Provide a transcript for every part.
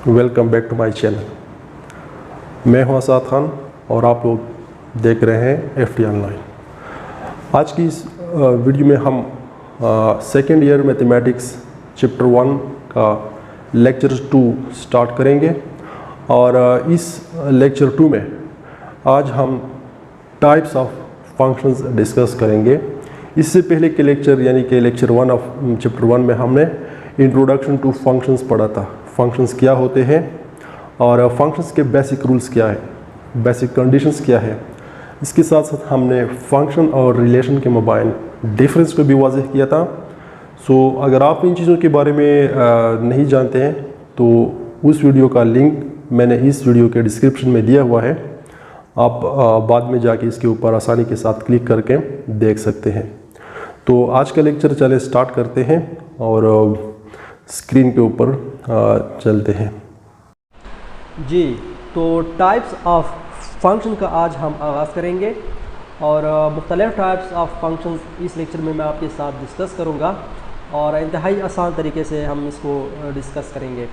Welcome back to my channel. मैं हूं आसाद खान और आप लोग देख रहे हैं FT ऑनलाइन। आज की इस वीडियो में हम सेकेंड ईयर मैथमेटिक्स चैप्टर 1 का लेक्चर 2 स्टार्ट करेंगे और इस लेक्चर 2 में आज हम टाइप्स ऑफ फंक्शंस डिस्कस करेंगे। इससे पहले के लेक्चर यानी कि लेक्चर 1 ऑफ चैप्टर 1 में हमने इंट्रोडक्शन टू फंक्शंस पढ़ा था। फंक्शंस क्या होते हैं और फंक्शंस के बेसिक रूल्स क्या है, बेसिक कंडीशंस क्या है। इसके साथ साथ हमने फंक्शन और रिलेशन के माबैन डिफरेंस को भी वाज़ेह किया था। अगर आप इन चीज़ों के बारे में नहीं जानते हैं तो उस वीडियो का लिंक मैंने इस वीडियो के डिस्क्रिप्शन में दिया हुआ है। आप बाद में जाके इसके ऊपर आसानी के साथ क्लिक करके देख सकते हैं। तो आज का लेक्चर चले स्टार्ट करते हैं और स्क्रीन के ऊपर चलते हैं जी। तो टाइप्स ऑफ फंक्शन का आज हम आगाज़ करेंगे और मुख्तलिफ टाइप्स ऑफ फंक्शंस इस लेक्चर में मैं आपके साथ डिस्कस करूंगा और इंतहाई आसान तरीके से हम इसको डिस्कस करेंगे।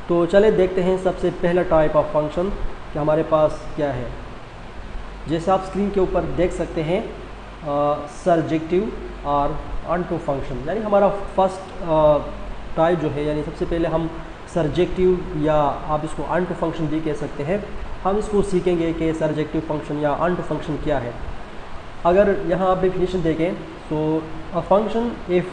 तो चले देखते हैं सबसे पहला टाइप ऑफ फंक्शन कि हमारे पास क्या है। जैसे आप स्क्रीन के ऊपर देख सकते हैं सरजेक्टिव और अनटू फंक्शन, यानी हमारा फर्स्ट टाइप जो है, यानी सबसे पहले हम सरजेक्टिव या आप इसको अनटू फंक्शन भी कह सकते हैं। हम इसको सीखेंगे कि सरजेक्टिव फंक्शन या अनटू फंक्शन क्या है। अगर यहाँ आप डेफिनेशन देखें तो a function if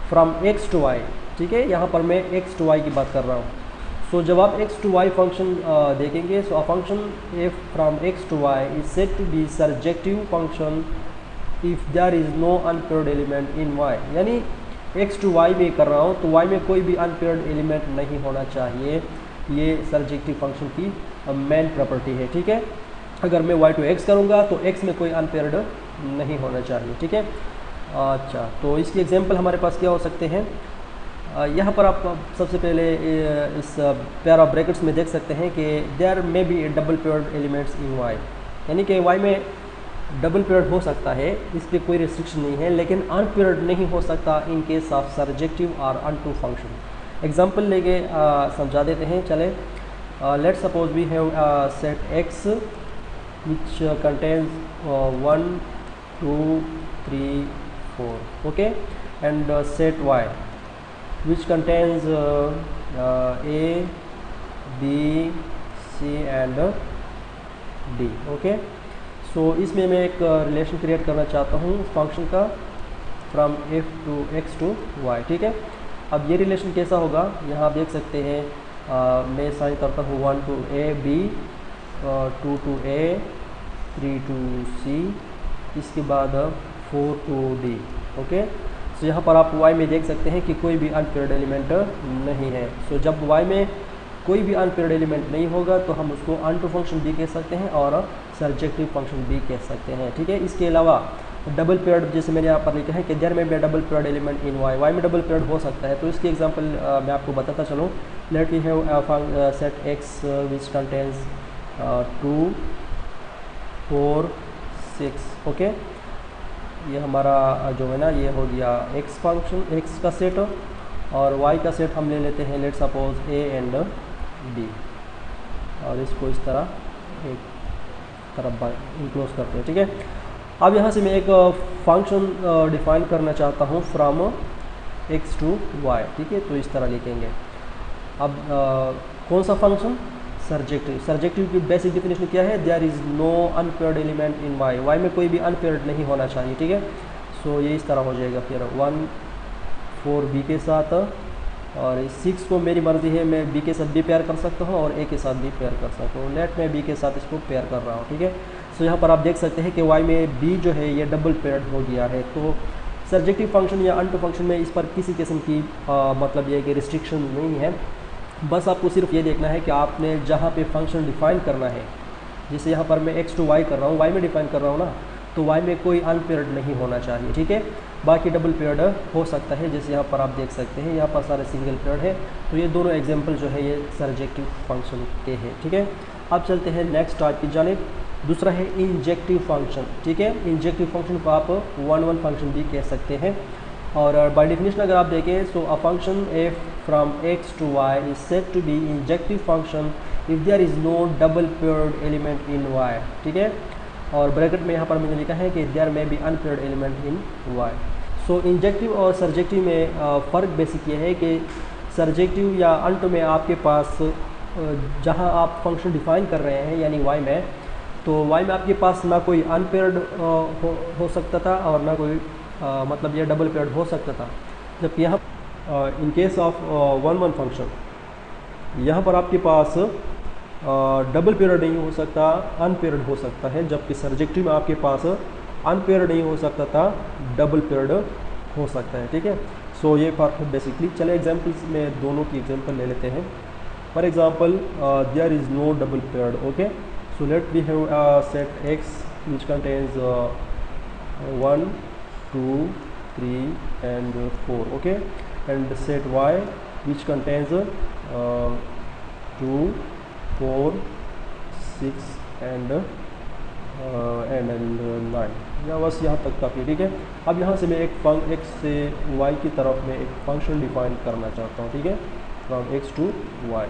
from x to y, ठीक है, यहाँ पर मैं x टू y की बात कर रहा हूँ। जब आप x टू y फंक्शन देखेंगे, a function if from x to y is said to be surjective function if there is no unpaired element in y, यानी x टू y में कर रहा हूँ तो y में कोई भी अनपेयर्ड एलिमेंट नहीं होना चाहिए। ये सरजेक्टिव फंक्शन की मेन प्रॉपर्टी है, ठीक है। अगर मैं y टू x करूँगा तो x में कोई अनपेयर्ड नहीं होना चाहिए, ठीक है। अच्छा, तो इसकी एग्जांपल हमारे पास क्या हो सकते हैं। यहाँ पर आप सबसे पहले इस पेयर ऑफ ब्रैकेट्स में देख सकते हैं कि there may be double paired elements in y, यानी कि y में डबल पेयर्ड हो सकता है, इस पर कोई रिस्ट्रिक्शन नहीं है, लेकिन अनपेयर्ड नहीं हो सकता इन केस ऑफ सरजेक्टिव और अनटू फंक्शन। एग्जांपल लेके समझा देते हैं। चले, let's suppose we have set x which contains 1 2 3 4, okay, and set y which contains a b c and d, okay। इसमें मैं एक रिलेशन क्रिएट करना चाहता हूँ फंक्शन का from f to x to y, ठीक है। अब ये रिलेशन कैसा होगा, यहाँ आप देख सकते हैं मैं साइन करता हूँ 1 to a b, 2 to a, 3 to c, इसके बाद 4 टू d, ओके। यहाँ पर आप y में देख सकते हैं कि कोई भी अनपेयर्ड एलिमेंट नहीं है। जब y में कोई भी अनपेयर्ड एलिमेंट नहीं होगा तो हम उसको अनटू फंक्शन भी कह सकते हैं और सरजेक्टिव फंक्शन भी कह सकते हैं, ठीक है। इसके अलावा डबल पेयर्ड, जैसे मैंने यहाँ पर लिखा है कि there may be double paired element in y में डबल पेयर्ड हो सकता है। तो इसकी एग्जांपल मैं आपको बताता चलूँ। Let we have set x which contains 2 4 6, okay. ये हमारा जो है ना, ये हो गया x फंक्शन, x का सेट, और y का सेट हम ले लेते हैं let suppose a and b, और इसको इस तरह एक तरफ इनक्लोज करते हैं, ठीक है। अब यहाँ से मैं एक फंक्शन डिफाइन करना चाहता हूँ फ्रॉम x टू y, ठीक है। तो इस तरह लिखेंगे। अब कौन सा फंक्शन, सरजेक्टिव। सरजेक्टिव की बेसिक डेफिनेशन क्या है, there is no unpaired element in y में कोई भी अनपेयर्ड नहीं होना चाहिए, ठीक है। ये इस तरह हो जाएगा। फिर 1 4 b के साथ, और 6 को मेरी मर्ज़ी है, मैं b के साथ भी पेयर कर सकता हूँ और a के साथ भी पेयर कर सकता हूँ। लेट मैं b के साथ इसको पेयर कर रहा हूँ, ठीक है। यहाँ पर आप देख सकते हैं कि y में b जो है ये डबल पेयर्ड हो गया है। तो सरजेक्टिव फंक्शन या अनटू फंक्शन में इस पर किसी किस्म की मतलब ये कि रिस्ट्रिक्शन नहीं है। बस आपको सिर्फ ये देखना है कि आपने जहाँ पे फंक्शन डिफाइन करना है, जैसे यहाँ पर मैं x टू y कर रहा हूँ, y में डिफाइन कर रहा हूँ ना, तो y में कोई अनपेयर्ड नहीं होना चाहिए, ठीक है। बाकी डबल पेयर्ड हो सकता है, जैसे यहाँ पर आप देख सकते हैं यहाँ पर सारे सिंगल पेयर्ड है। तो ये दोनों एग्जांपल जो है ये सरजेक्टिव फंक्शन के हैं, ठीक है। अब चलते हैं नेक्स्ट टाइप की जानिब। दूसरा है इंजेक्टिव फंक्शन, ठीक है। इंजेक्टिव फंक्शन को आप 1 1 फंक्शन भी कह सकते हैं। और बाय डेफिनेशन अगर आप देखें, so a function F from x to Y is said to be injective function if there is no double paired element in Y, ठीक है। और ब्रैकेट में यहाँ पर मैंने लिखा है कि there may be unpaired element in y. So injective और सर्जेक्टिव में फ़र्क बेसिक ये है कि सर्जेक्टिव या अंट में आपके पास जहाँ आप फंक्शन डिफाइन कर रहे हैं यानी वाई में, तो वाई में आपके पास ना कोई अनपेयर्ड हो सकता था और ना कोई मतलब ये डबल पेयर्ड हो सकता था। जबकि यहाँ in case of one one function यहाँ पर आपके पास डबल पेयर्ड नहीं हो सकता, अनपेयर्ड हो सकता है, जबकि सर्जेक्टिव में आपके पास अनपेयर्ड नहीं हो सकता था, डबल पेयर्ड हो सकता है, ठीक है। सो ये फ़र्क है बेसिकली। चले एग्जांपल्स में दोनों की एग्जांपल ले लेते हैं। For example there is no double paired, okay. So let we have set x which contains 1 2 3 and 4, okay, and set y which contains 2 4 6 and 9। या बस यहाँ तक काफ़ी, ठीक है। अब यहाँ से मैं x से y की तरफ में एक फंक्शन डिफाइन करना चाहता हूँ, ठीक है, फ्रॉम x टू y।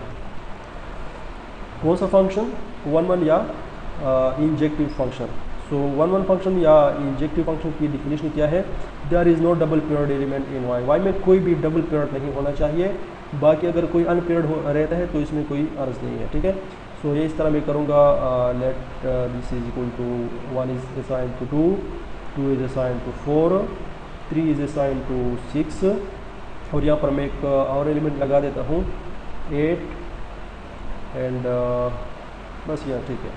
कौन सा फंक्शन? वन वन या injective function. So one one function या इंजेक्टिव फंक्शन की डिफिनेशन क्या है? There is no double paired element in y. Y में कोई भी डबल पेयर्ड नहीं होना चाहिए, बाकी अगर कोई अनपेयर्ड रहता है तो इसमें कोई अर्ज नहीं है, ठीक है। सो ये इस तरह मैं करूँगा, let this is equal to 1 is assign to 2, 2 is assign to 4, 3 is assign to 6, और यहाँ पर मैं एक और एलिमेंट लगा देता हूँ 8 एंड बस यहाँ, ठीक है,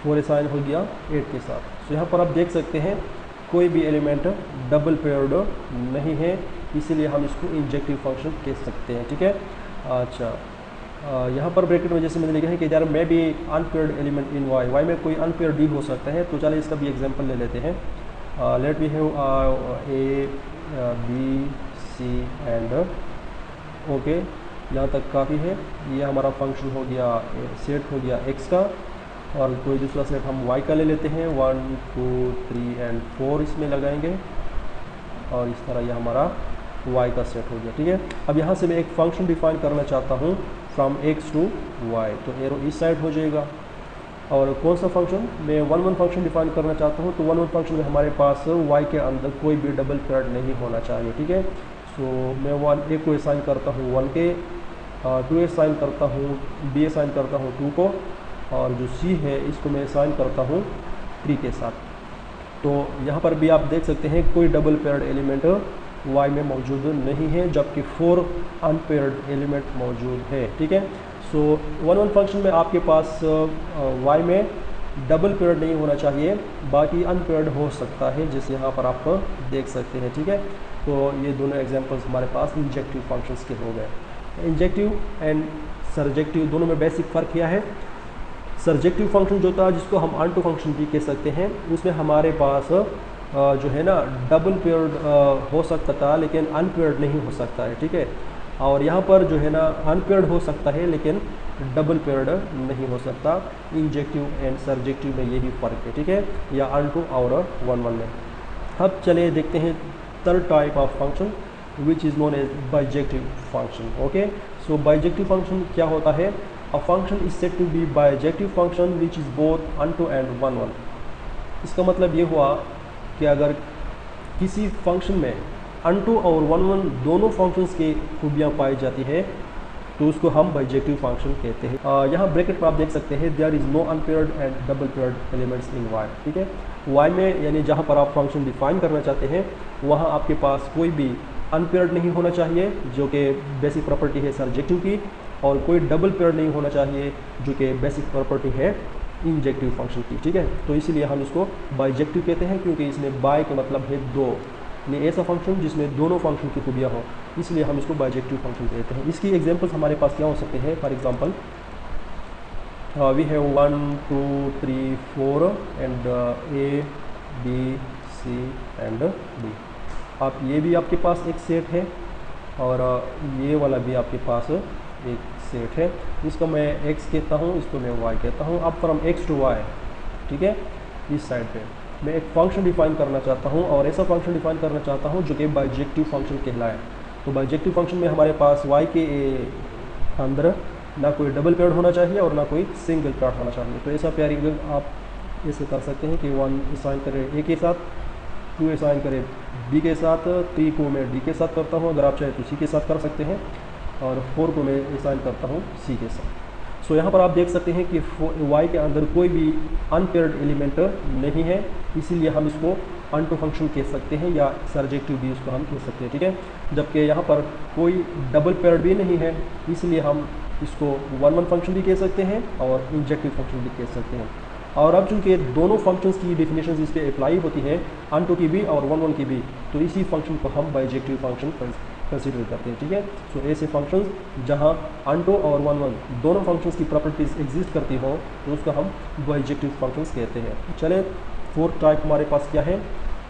4 असाइन हो गया 8 के साथ। सो यहाँ पर आप देख सकते हैं कोई भी एलिमेंट डबल पेयर्ड नहीं है, इसीलिए हम इसको इंजेक्टिव फंक्शन कह सकते हैं, ठीक है। अच्छा, यहाँ पर ब्रैकेट में जैसे मैंने लिखा है कि यार में भी unpaired element in y, y में कोई अनपेयर्ड भी हो सकता है। तो चलिए इसका भी एग्जांपल ले लेते हैं। Let we have a b c and okay, यहाँ तक काफ़ी है। ये हमारा फंक्शन हो गया, सेट हो गया एक्स का, और कोई दूसरा सेट हम y का ले लेते हैं, 1 2 3 एंड 4 इसमें लगाएंगे, और इस तरह यह हमारा y का सेट हो गया, ठीक है। अब यहाँ से मैं एक फंक्शन डिफाइन करना चाहता हूँ फ्रॉम x टू y, तो एरो इस साइड हो जाएगा। और कौन सा फंक्शन? मैं वन वन फंक्शन डिफाइन करना चाहता हूँ, तो वन वन फंक्शन में हमारे पास y के अंदर कोई भी डबल पेयर्ड नहीं होना चाहिए, ठीक है। सो मैं 1 a को असाइन करता हूँ 1 के, 2 असाइन करता हूँ, b असाइन करता हूँ 2 को, और जो c है इसको मैं असाइन करता हूँ 3 के साथ। तो यहाँ पर भी आप देख सकते हैं कोई डबल पेयर्ड एलिमेंट y में मौजूद नहीं है, जबकि 4 अनपेयर्ड एलिमेंट मौजूद है, ठीक है। सो वन वन फंक्शन में आपके पास y में डबल पेयर्ड नहीं होना चाहिए, बाकी अनपेयर्ड हो सकता है, जैसे यहाँ पर आप देख सकते हैं, ठीक है। तो ये दोनों एग्जांपल्स हमारे पास इंजेक्टिव फंक्शंस के हो गए। इंजेक्टिव एंड सर्जेक्टिव दोनों में बेसिक फ़र्क क्या है? सर्जेक्टिव फंक्शन जो था, जिसको हम अनटू फंक्शन भी कह सकते हैं, उसमें हमारे पास जो है ना डबल पेयर्ड हो सकता था, लेकिन अनपेयर्ड नहीं हो सकता है, ठीक है। और यहाँ पर जो है ना अनपेयर्ड हो सकता है लेकिन डबल पेयर्ड नहीं हो सकता। इंजेक्टिव एंड सर्जेक्टिव में यही फ़र्क है, ठीक है, या अनटू और वन वन में। अब चलिए देखते हैं third type of function which is known as bijective function, okay. So bijective function क्या होता है? A function is said to be bijective function which is both unto and one one। इसका मतलब ये हुआ कि अगर किसी फंक्शन में unto और one one दोनों फंक्शंस की खूबियाँ पाई जाती है तो उसको हम बाइजेक्टिव फंक्शन कहते हैं। यहाँ ब्रैकेट पर आप देख सकते हैं there is no unpaired and double paired elements in y, ठीक है। y में यानी जहाँ पर आप फंक्शन डिफाइन करना चाहते हैं वहाँ आपके पास कोई भी अनपेयर्ड नहीं होना चाहिए, जो कि बेसिक प्रॉपर्टी है सर्जेक्टिव की, और कोई डबल पेयर्ड नहीं होना चाहिए, जो कि बेसिक प्रॉपर्टी है इंजेक्टिव फंक्शन की, ठीक है। तो इसीलिए हम इसको बाइजेक्टिव कहते हैं, क्योंकि इसमें बाय का मतलब है दो, यानी ऐसा फंक्शन जिसमें दोनों फंक्शन की खूबियाँ हों, इसलिए हम इसको बाइजेक्टिव फंक्शन कहते हैं। इसकी एग्जांपल्स हमारे पास क्या हो सकते हैं? For example we have 1 2 3 4 and a b c and d। आप ये भी आपके पास एक सेट है, और ये वाला भी आपके पास एक सेट है। इसको मैं x कहता हूँ, इसको मैं y कहता हूँ। अब फ्रॉम x टू y, ठीक है, इस साइड पे मैं एक फंक्शन डिफाइन करना चाहता हूँ और ऐसा फंक्शन डिफाइन करना चाहता हूँ जो कि बाइजेक्टिव फंक्शन कहलाए। तो बाइजेक्टिव फंक्शन में हमारे पास y के अंदर ना कोई डबल पेयर्ड होना चाहिए और ना कोई सिंगल पेयर्ड होना चाहिए। तो ऐसा पेयरिंग आप ऐसे कर सकते हैं कि 1 असाइन करें a के साथ, 2 असाइन करें b के साथ, 3 को मैं d के साथ करता हूँ, अगर आप चाहें तो c के साथ कर सकते हैं, और 4 को मैं असाइन करता हूँ c के साथ। सो यहाँ पर आप देख सकते हैं कि y के अंदर कोई भी अनपेयर्ड एलिमेंट नहीं है, इसीलिए हम इसको अनटू फंक्शन कह सकते हैं या सर्जेक्टिव भी उसको हम कह सकते हैं, ठीक है। जबकि यहाँ पर कोई डबल पेयर्ड भी नहीं है, इसलिए हम इसको 1-1 फंक्शन भी कह सकते हैं और इंजेक्टिव फंक्शन भी कह सकते हैं। और अब चूंकि दोनों फंक्शंस की डेफिनेशन इस पर अप्लाई होती है, अनटू की भी और 1-1 की भी, तो इसी फंक्शन को हम बाइजेक्टिव फंक्शन कंसीडर करते हैं, ठीक है। सो ऐसे फंक्शंस जहां अनटू और 1-1 दोनों फंक्शंस की प्रॉपर्टीज एग्जिस्ट करती हो तो उसको हम बाइजेक्टिव फंक्शंस कहते हैं। चले फोर्थ टाइप हमारे पास क्या है,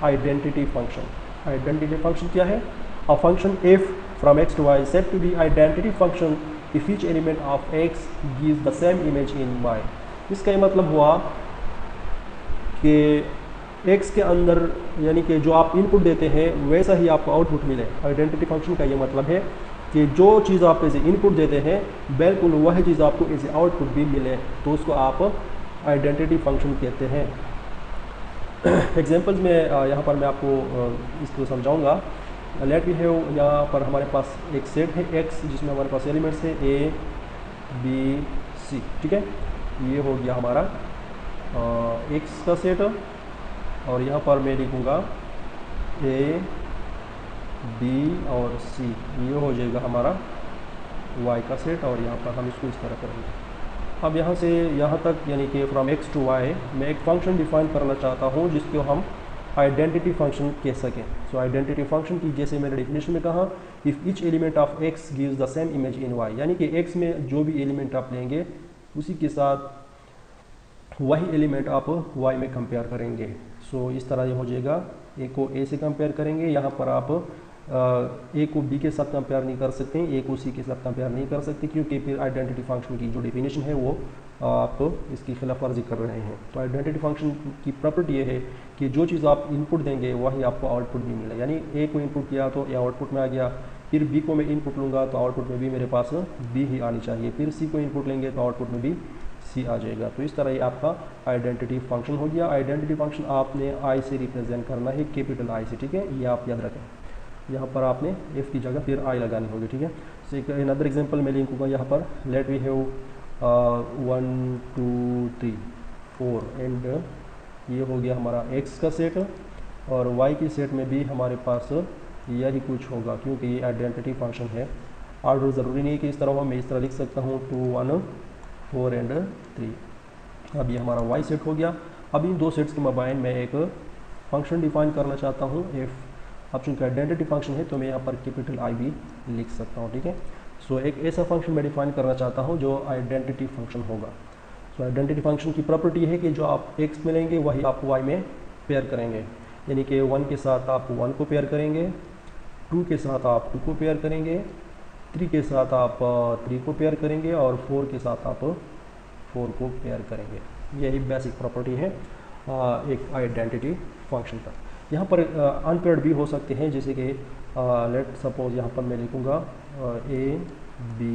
आइडेंटिटी फंक्शन। आइडेंटिटी फंक्शन क्या है? अ function F from x to y said to be identity function if each element of x gives the same image in y। इसका ये मतलब हुआ कि x के अंदर यानी कि जो आप इनपुट देते हैं वैसा ही आपको आउटपुट मिले। आइडेंटिटी फंक्शन का ये मतलब है कि जो चीज़ आप एज इनपुट देते हैं बिल्कुल वही चीज़ आपको एज आउटपुट भी मिले, तो उसको आप आइडेंटिटी फंक्शन कहते हैं। एग्जांपल्स में यहाँ पर मैं आपको इसको समझाऊंगा। लेट वी हैव, यहाँ पर हमारे पास एक सेट है x जिसमें हमारे पास एलिमेंट्स है a b c, ठीक है। ये हो गया हमारा x का सेट, और यहाँ पर मैं लिखूँगा a b और c, ये हो जाएगा हमारा y का सेट, और यहाँ पर हम इसको इस तरह करेंगे। अब यहाँ से यहाँ तक यानी कि फ्रॉम x टू y मैं एक फंक्शन डिफाइन करना चाहता हूँ जिसको हम आइडेंटिटी फंक्शन कह सकें। सो आइडेंटिटी फंक्शन की जैसे मैंने डेफिनेशन में कहा, if each element of x gives the same image in y, यानी कि x में जो भी एलिमेंट आप लेंगे उसी के साथ वही एलिमेंट आप y में कंपेयर करेंगे। सो इस तरह ये हो जाएगा, a को a से कंपेयर करेंगे, यहाँ पर आप a को b के साथ कंपेयर नहीं कर सकते, a को c के साथ कंपेयर नहीं कर सकते, क्योंकि फिर आइडेंटिटी फंक्शन की जो डेफिनेशन है वो आप इसकी खिलाफ वर्जी कर रहे हैं। तो आइडेंटिटी फंक्शन की प्रॉपर्टी ये है कि जो चीज़ आप इनपुट देंगे वही आपको आउटपुट भी मिले, यानी a को इनपुट किया तो a आउटपुट में आ गया, फिर b को मैं इनपुट लूँगा तो आउटपुट में भी मेरे पास b ही आनी चाहिए, फिर c को इनपुट लेंगे तो आउटपुट में भी c आ जाएगा। तो इस तरह ये आपका आइडेंटिटी फंक्शन हो गया। आइडेंटिटी फंक्शन आपने i से रिप्रेजेंट करना है, कैपिटल I से, ठीक है, ये आप याद रखें। यहाँ पर आपने f की जगह फिर i लगानी होगी, ठीक है। सो एक अनदर एग्जांपल मैं लिखूँगा यहाँ पर, लेट वी हैव 1 2 3 4 एंड ये हो गया हमारा x का सेट, और y की सेट में भी हमारे पास यही कुछ होगा, क्योंकि ये आइडेंटिटी फंक्शन है। ऑर्डर ज़रूरी नहीं है कि इस तरह हो, मैं इस तरह लिख सकता हूँ 2 1 4 एंड 3। अब ये हमारा y सेट हो गया। अब इन दो सेट्स के मबाइन मैं एक फंक्शन डिफाइन करना चाहता हूँ f। अब चूँकि आइडेंटिटी फंक्शन है तो मैं यहाँ पर कैपिटल I भी लिख सकता हूँ, ठीक है। सो एक ऐसा फंक्शन मैं डिफाइन करना चाहता हूँ जो आइडेंटिटी फंक्शन होगा। सो आइडेंटिटी फंक्शन की प्रॉपर्टी है कि जो आप x में लेंगे वही आप y में पेयर करेंगे, यानी कि 1 के साथ आप 1 को पेयर करेंगे, 2 के साथ आप 2 को पेयर करेंगे, 3 के साथ आप 3 को पेयर करेंगे, और 4 के साथ आप 4 को पेयर करेंगे। यही बेसिक प्रॉपर्टी है एक आइडेंटिटी फंक्शन का। यहाँ पर अनपेयर्ड भी हो सकते हैं, जैसे कि लेट सपोज यहाँ पर मैं लिखूँगा a b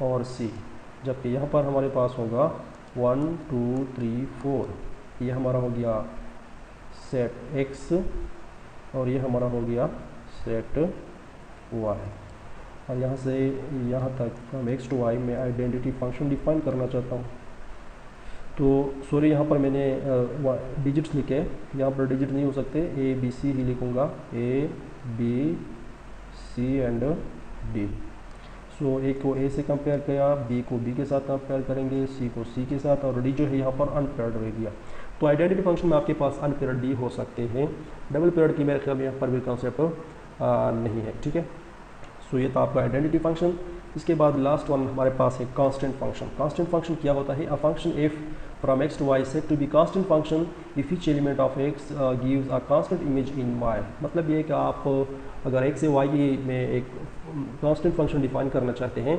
और c, जबकि यहाँ पर हमारे पास होगा 1 2 3 4। ये हमारा हो गया सेट x और ये हमारा हो गया सेट y, और यहाँ से यहाँ तक हम x to y में आइडेंटिटी फंक्शन डिफाइन करना चाहता हूँ। तो सॉरी, यहाँ पर मैंने डिजिट्स लिखे, यहाँ पर डिजिट नहीं हो सकते, a b c ही लिखूँगा, a b c and d। So a को a से कंपेयर किया, b को b के साथ कंपेयर करेंगे, c को c के साथ, और d जो है यहाँ पर अनपेयर्ड रह गया। तो आइडेंटिटी फंक्शन में आपके पास अनपेयर्ड d हो सकते हैं, डबल पेयर्ड की मेरे ख्याल में यहाँ पर भी कॉन्सेप्ट नहीं है, ठीक है। सो ये था आपका आइडेंटिटी फंक्शन। इसके बाद लास्ट वन हमारे पास है कांस्टेंट फंक्शन। कांस्टेंट फंक्शन क्या होता है? A function f from x to y said to be constant function if each element of x gives a constant image in y। मतलब ये है कि आप अगर x से y में एक कांस्टेंट फंक्शन डिफाइन करना चाहते हैं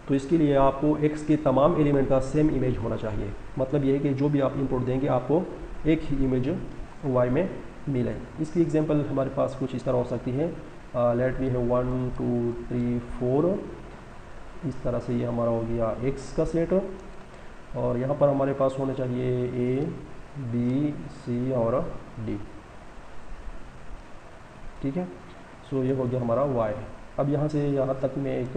तो इसके लिए आपको x के तमाम एलिमेंट का सेम इमेज होना चाहिए। मतलब ये है कि जो भी आप इनपुट देंगे आपको एक ही इमेज वाई में मिले। इसकी एग्जांपल हमारे पास कुछ इस तरह हो सकती है, लेट वी हैव 1 2 3 4, इस तरह से ये हमारा हो गया एक्स का सेट, और यहाँ पर हमारे पास होने चाहिए ए बी सी और डी, ठीक है। सो ये हो गया हमारा वाई। अब यहाँ से यहाँ तक मैं एक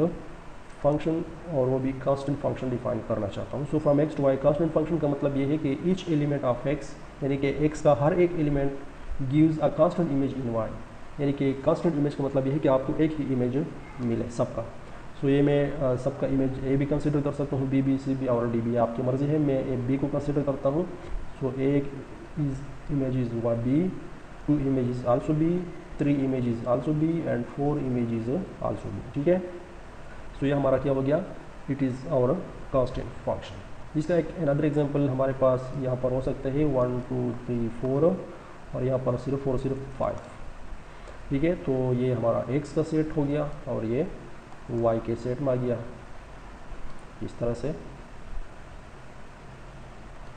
फंक्शन और वो भी कांस्टेंट फंक्शन डिफाइन करना चाहता हूँ। So from x to y, constant function का मतलब ये है कि ईच एलिमेंट ऑफ एक्स, यानी कि एक्स का हर एक element gives a constant image in y, यानी कि कांस्टेंट इमेज का मतलब ये है कि आपको एक ही इमेज मिले सबका। सो ये मैं सबका इमेज ए भी कंसिडर कर सकता हूँ, बी बी सी बी और डी बी, आपकी मर्ज़ी है। मैं ए बी को कंसिडर करता हूँ। सो एक image is y b, 2 image also b, 3 image also b and 4 image also b, ठीक है। सो ये हमारा क्या हो गया, it is our constant function. इसका एक अनदर एग्जांपल हमारे पास यहाँ पर हो सकता है 1 2 3 4 और यहाँ पर सिर्फ और सिर्फ 5, ठीक है। तो ये हमारा एक्स का सेट हो गया और ये वाई के सेट में आ गया इस तरह से।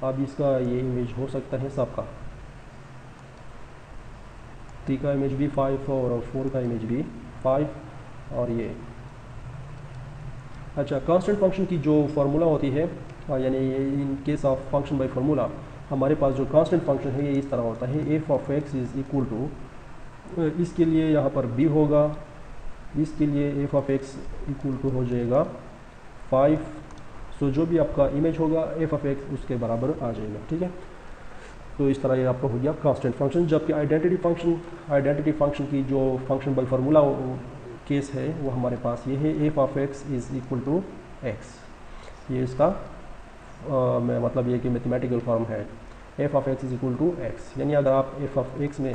अब इसका ये इमेज हो सकता है सबका, 3 का इमेज भी 5 और 4 का इमेज भी 5 और ये। अच्छा, कांस्टेंट फंक्शन की जो फार्मूला होती है, यानी in case of function by formula, हमारे पास जो कांस्टेंट फंक्शन है ये इस तरह होता है, f of x is equal to, इसके लिए यहाँ पर बी होगा, इसके लिए f of x equal to हो जाएगा 5। सो जो भी आपका इमेज होगा एफ ऑफ एक्स उसके बराबर आ जाएगा, ठीक है। तो इस तरह ये आपका हो गया कांस्टेंट फंक्शन। जबकि आइडेंटिटी फंक्शन की जो फंक्शन बाय फार्मूला केस है वो हमारे पास ये है, f of x is equal to x. ये इसका मतलब ये कि मैथमेटिकल फॉर्म है, f of x is equal to x. यानी अगर आप एफ ऑफ एक्स में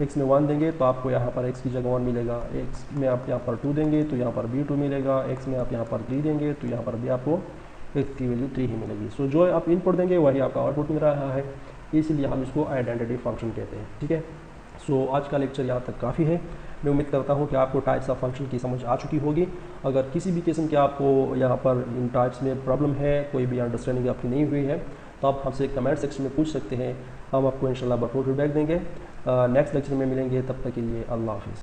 एक्स में 1 देंगे तो आपको यहाँ पर एक्स की जगह 1 मिलेगा, एक्स में आप यहाँ पर 2 देंगे तो यहाँ पर भी 2 मिलेगा, एक्स में आप यहाँ पर 3 देंगे तो यहाँ पर भी आपको एक्स की वैल्यू 3 ही मिलेगी। सो जो आप इनपुट देंगे वही आपका आउटपुट मिल रहा है, इसीलिए हम इसको आइडेंटिटी फंक्शन कहते हैं, ठीक है। सो आज का लेक्चर यहाँ तक काफ़ी है। मैं उम्मीद करता हूँ कि आपको टाइप्स ऑफ फंक्शन की समझ आ चुकी होगी। अगर किसी भी किस्म के आपको यहाँ पर इन टाइप्स में प्रॉब्लम है, कोई भी अंडरस्टैंडिंग आपकी नहीं हुई है, तो आप हमसे कमेंट सेक्शन में पूछ सकते हैं, हम आपको इंशाल्लाह भरपूर फीडबैक देंगे। नेक्स्ट लेक्चर में मिलेंगे, तब तक के लिए अल्लाह हाफ़िज़।